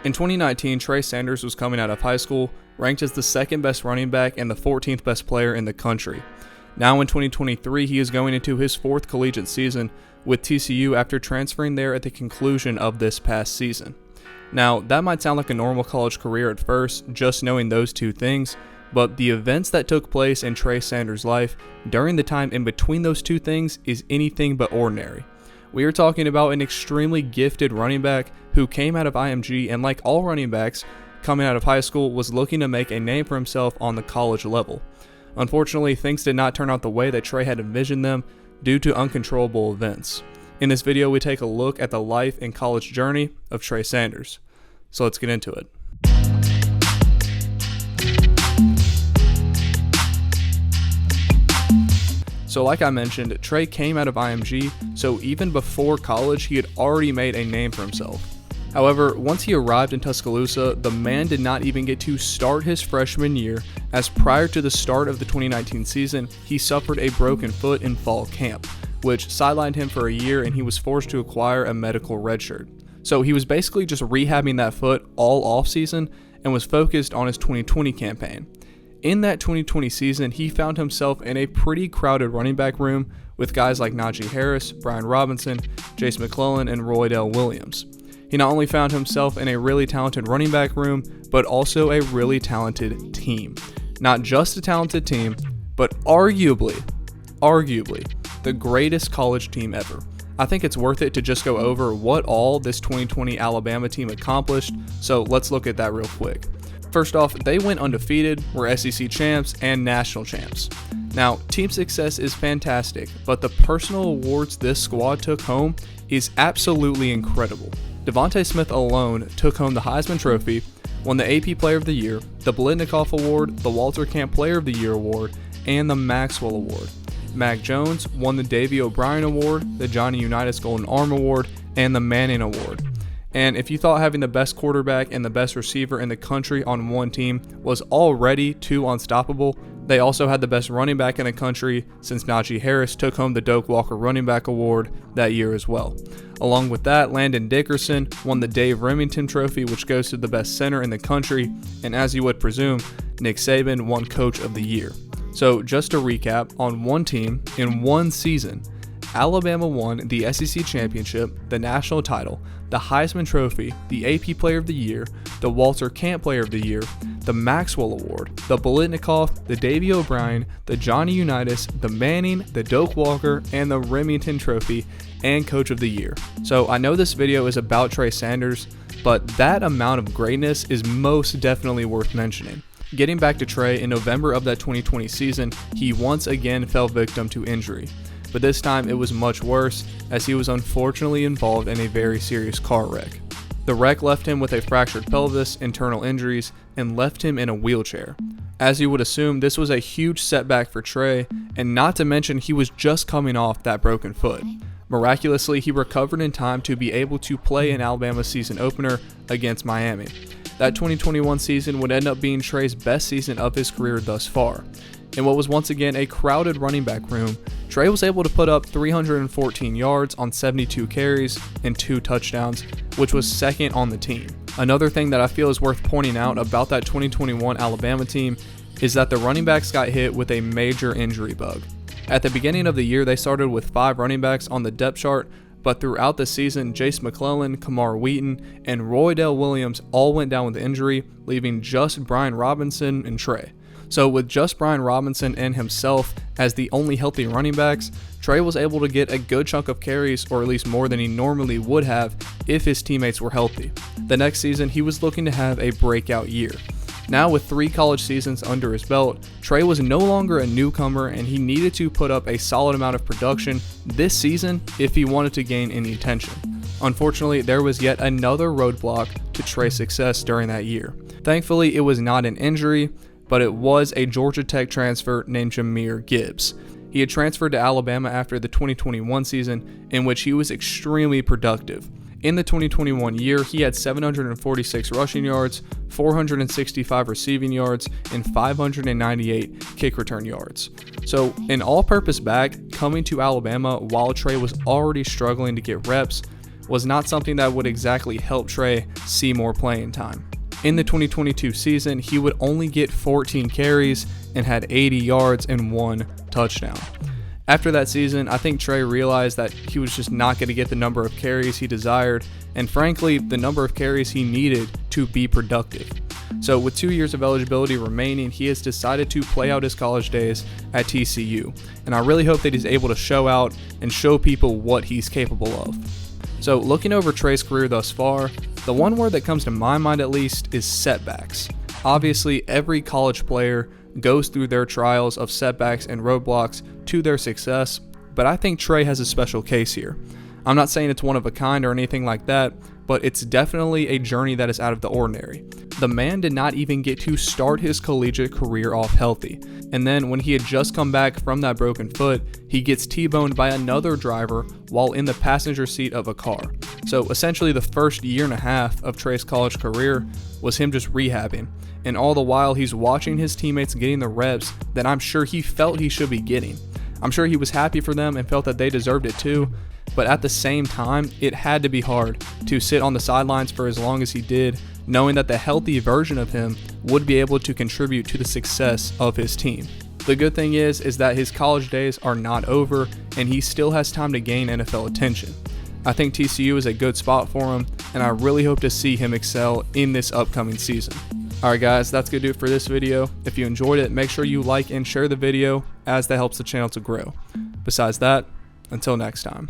In 2019, Trey Sanders was coming out of high school, ranked as the second best running back and the 14th best player in the country. Now in 2023, he is going into his fourth collegiate season with TCU after transferring there at the conclusion of this past season. Now, that might sound like a normal college career at first, just knowing those two things, but the events that took place in Trey Sanders' life during the time in between those two things is anything but ordinary. We are talking about an extremely gifted running back who came out of IMG and, like all running backs coming out of high school, was looking to make a name for himself on the college level. Unfortunately, things did not turn out the way that Trey had envisioned them due to uncontrollable events. In this video, we take a look at the life and college journey of Trey Sanders. So let's get into it. So like I mentioned, Trey came out of IMG, so even before college, he had already made a name for himself. However, once he arrived in Tuscaloosa, the man did not even get to start his freshman year, as prior to the start of the 2019 season, he suffered a broken foot in fall camp, which sidelined him for a year and he was forced to acquire a medical redshirt. So he was basically just rehabbing that foot all offseason and was focused on his 2020 campaign. In that 2020 season, he found himself in a pretty crowded running back room with guys like Najee Harris, Brian Robinson, Jace McClellan, and Roydell Williams. He not only found himself in a really talented running back room, but also a really talented team. Not just a talented team, but arguably, the greatest college team ever. I think it's worth it to just go over what all this 2020 Alabama team accomplished, so let's look at that real quick. First off, they went undefeated, were SEC champs, and national champs. Now, team success is fantastic, but the personal awards this squad took home is absolutely incredible. Devontae Smith alone took home the Heisman Trophy, won the AP Player of the Year, the Biletnikoff Award, the Walter Camp Player of the Year Award, and the Maxwell Award. Mac Jones won the Davey O'Brien Award, the Johnny Unitas Golden Arm Award, and the Manning Award. And if you thought having the best quarterback and the best receiver in the country on one team was already too unstoppable, they also had the best running back in the country, since Najee Harris took home the Doak Walker Running Back Award that year as well. Along with that, Landon Dickerson won the Dave Remington Trophy, which goes to the best center in the country, and as you would presume, Nick Saban won Coach of the Year. So just to recap, on one team, in one season, Alabama won the SEC Championship, the national title, the Heisman Trophy, the AP Player of the Year, the Walter Camp Player of the Year, the Maxwell Award, the Biletnikoff, the Davey O'Brien, the Johnny Unitas, the Manning, the Doak Walker, and the Remington Trophy, and Coach of the Year. So I know this video is about Trey Sanders, but that amount of greatness is most definitely worth mentioning. Getting back to Trey, in November of that 2020 season, he once again fell victim to injury. But this time it was much worse, as he was unfortunately involved in a very serious car wreck. The wreck left him with a fractured pelvis, internal injuries, and left him in a wheelchair. As you would assume, this was a huge setback for Trey, and not to mention he was just coming off that broken foot. Miraculously, he recovered in time to be able to play in Alabama's season opener against Miami. That 2021 season would end up being Trey's best season of his career thus far. In what was once again a crowded running back room, Trey was able to put up 314 yards on 72 carries and 2 touchdowns, which was second on the team. Another thing that I feel is worth pointing out about that 2021 Alabama team is that the running backs got hit with a major injury bug. At the beginning of the year, they started with 5 running backs on the depth chart, but throughout the season, Jace McClellan, Kamar Wheaton, and Roydell Williams all went down with injury, leaving just Brian Robinson and Trey. So with just Brian Robinson and himself as the only healthy running backs, Trey was able to get a good chunk of carries, or at least more than he normally would have if his teammates were healthy. The next season, he was looking to have a breakout year. Now with 3 college seasons under his belt, Trey was no longer a newcomer and he needed to put up a solid amount of production this season if he wanted to gain any attention. Unfortunately, there was yet another roadblock to Trey's success during that year. Thankfully, it was not an injury, but it was a Georgia Tech transfer named Jahmyr Gibbs. He had transferred to Alabama after the 2021 season, in which he was extremely productive. In the 2021 year, he had 746 rushing yards, 465 receiving yards, and 598 kick return yards. So an all-purpose back coming to Alabama while Trey was already struggling to get reps was not something that would exactly help Trey see more playing time. In the 2022 season, he would only get 14 carries and had 80 yards and 1 touchdown. After that season, I think Trey realized that he was just not going to get the number of carries he desired, and frankly, the number of carries he needed to be productive. So with 2 years of eligibility remaining, he has decided to play out his college days at TCU, and I really hope that he's able to show out and show people what he's capable of. So looking over Trey's career thus far, the one word that comes to my mind at least is setbacks. Obviously, every college player goes through their trials of setbacks and roadblocks to their success, but I think Trey has a special case here. I'm not saying it's one of a kind or anything like that, but it's definitely a journey that is out of the ordinary. The man did not even get to start his collegiate career off healthy, and then when he had just come back from that broken foot, he gets T-boned by another driver while in the passenger seat of a car. So essentially the first year and a half of Trey's college career was him just rehabbing, and all the while he's watching his teammates getting the reps that I'm sure he felt he should be getting. I'm sure he was happy for them and felt that they deserved it too, but at the same time, it had to be hard to sit on the sidelines for as long as he did, knowing that the healthy version of him would be able to contribute to the success of his team. The good thing is that his college days are not over, and he still has time to gain NFL attention. I think TCU is a good spot for him, and I really hope to see him excel in this upcoming season. Alright guys, that's going to do it for this video. If you enjoyed it, make sure you like and share the video, as that helps the channel to grow. Besides that, until next time.